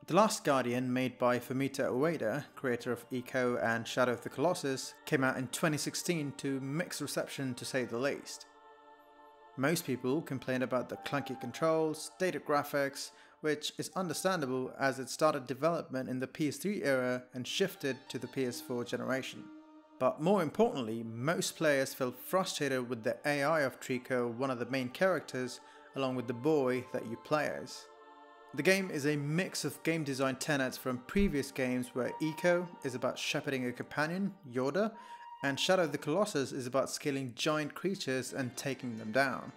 The Last Guardian, made by Fumito Ueda, creator of Ico and Shadow of the Colossus, came out in 2016 to mixed reception to say the least. Most people complained about the clunky controls, dated graphics, which is understandable as it started development in the PS3 era and shifted to the PS4 generation. But more importantly, most players felt frustrated with the AI of Trico, one of the main characters, along with the boy that you play as. The game is a mix of game design tenets from previous games where Ico is about shepherding a companion, Yoda, and Shadow of the Colossus is about scaling giant creatures and taking them down.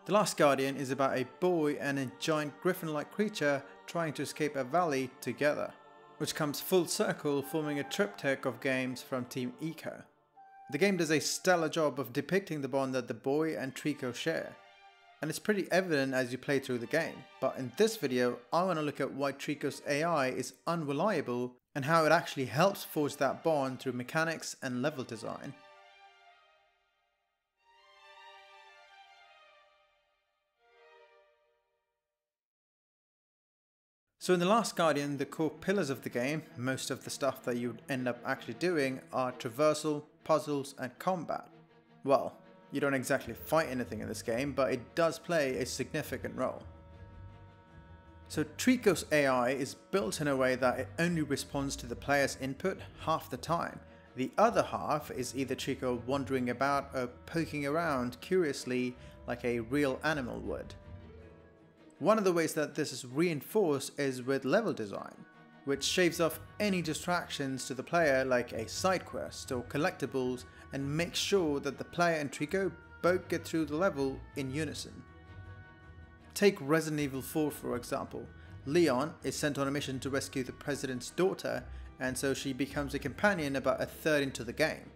The Last Guardian is about a boy and a giant griffin-like creature trying to escape a valley together, which comes full circle, forming a triptych of games from Team Ico. The game does a stellar job of depicting the bond that the boy and Trico share, and it's pretty evident as you play through the game. But in this video, I want to look at why Trico's AI is unreliable and how it actually helps forge that bond through mechanics and level design. So in The Last Guardian, the core pillars of the game, most of the stuff that you would end up actually doing, are traversal, puzzles and combat. Well, you don't exactly fight anything in this game, but it does play a significant role. So Trico's AI is built in a way that it only responds to the player's input half the time. The other half is either Trico wandering about or poking around curiously like a real animal would. One of the ways that this is reinforced is with level design, which shaves off any distractions to the player like a side quest or collectibles and makes sure that the player and Trico both get through the level in unison. Take Resident Evil 4 for example. Leon is sent on a mission to rescue the president's daughter, and so she becomes a companion about a third into the game.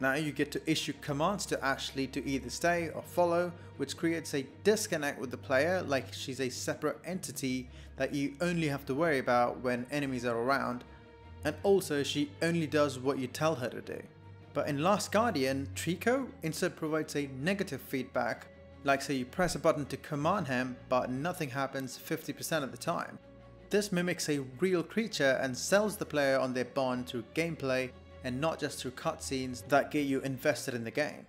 Now you get to issue commands to Ashley to either stay or follow, which creates a disconnect with the player, like she's a separate entity that you only have to worry about when enemies are around, and also she only does what you tell her to do. But in Last Guardian, Trico instead provides a negative feedback, like say you press a button to command him but nothing happens 50% of the time. This mimics a real creature and sells the player on their bond through gameplay and not just through cutscenes that get you invested in the game.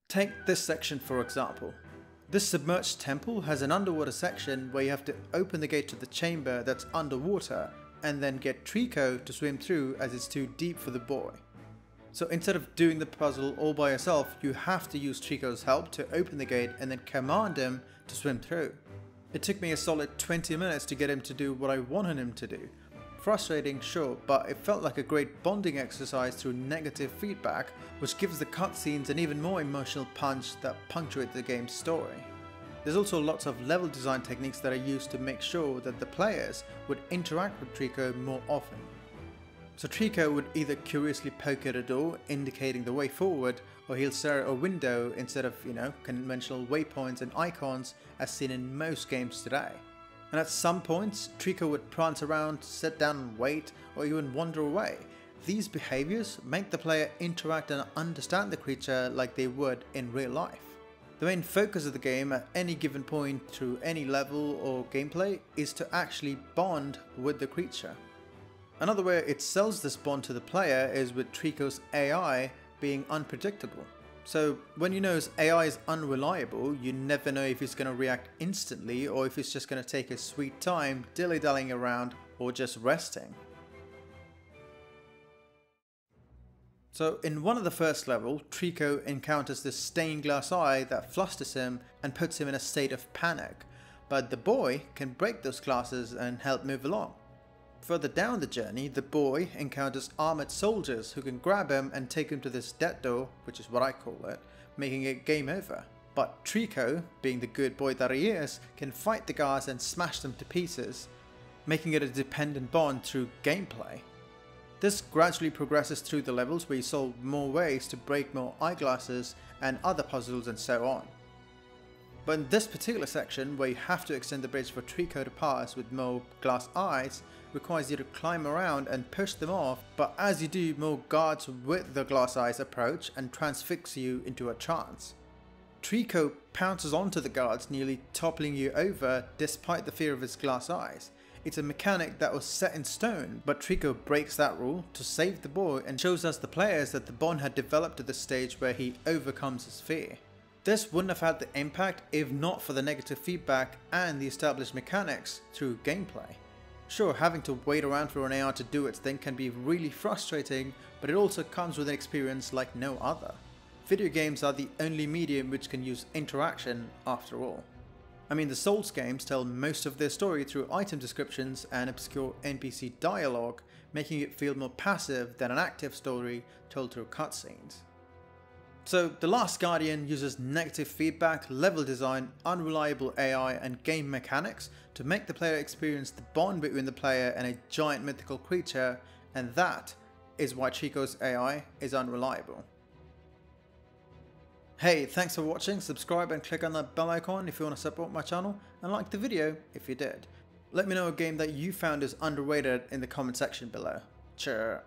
Take this section for example. This submerged temple has an underwater section where you have to open the gate to the chamber that's underwater and then get Trico to swim through as it's too deep for the boy. So instead of doing the puzzle all by yourself, you have to use Trico's help to open the gate and then command him to swim through. It took me a solid 20 minutes to get him to do what I wanted him to do. Frustrating, sure, but it felt like a great bonding exercise through negative feedback, which gives the cutscenes an even more emotional punch that punctuate the game's story. There's also lots of level design techniques that are used to make sure that the players would interact with Trico more often. So Trico would either curiously poke at a door, indicating the way forward, or he'll stare at a window instead of, conventional waypoints and icons as seen in most games today. And at some points, Trico would prance around, sit down and wait, or even wander away. These behaviors make the player interact and understand the creature like they would in real life. The main focus of the game at any given point through any level or gameplay is to actually bond with the creature. Another way it sells this bond to the player is with Trico's AI being unpredictable. So when you know his AI is unreliable, you never know if he's going to react instantly or if he's just going to take his sweet time dilly-dallying around or just resting. So in one of the first level, Trico encounters this stained glass eye that flusters him and puts him in a state of panic, but the boy can break those glasses and help move along. Further down the journey, the boy encounters armored soldiers who can grab him and take him to this death door, which is what I call it, making it game over. But Trico, being the good boy that he is, can fight the guards and smash them to pieces, making it a dependent bond through gameplay. This gradually progresses through the levels where you solve more ways to break more eyeglasses and other puzzles and so on. But in this particular section, where you have to extend the bridge for Trico to pass with more glass eyes, requires you to climb around and push them off, but as you do, more guards with the glass eyes approach and transfix you into a trance. Trico pounces onto the guards, nearly toppling you over despite the fear of his glass eyes. It's a mechanic that was set in stone, but Trico breaks that rule to save the boy and shows us the players that the bond had developed to the stage where he overcomes his fear. This wouldn't have had the impact if not for the negative feedback and the established mechanics through gameplay. Sure, having to wait around for an AR to do its thing can be really frustrating, but it also comes with an experience like no other. Video games are the only medium which can use interaction after all. I mean, the Souls games tell most of their story through item descriptions and obscure NPC dialogue, making it feel more passive than an active story told through cutscenes. So, The Last Guardian uses negative feedback, level design, unreliable AI and game mechanics to make the player experience the bond between the player and a giant mythical creature, and that is why Trico's AI is unreliable. Hey, thanks for watching. Subscribe and click on that bell icon if you want to support my channel, and like the video if you did. Let me know a game that you found is underrated in the comment section below. Cheers.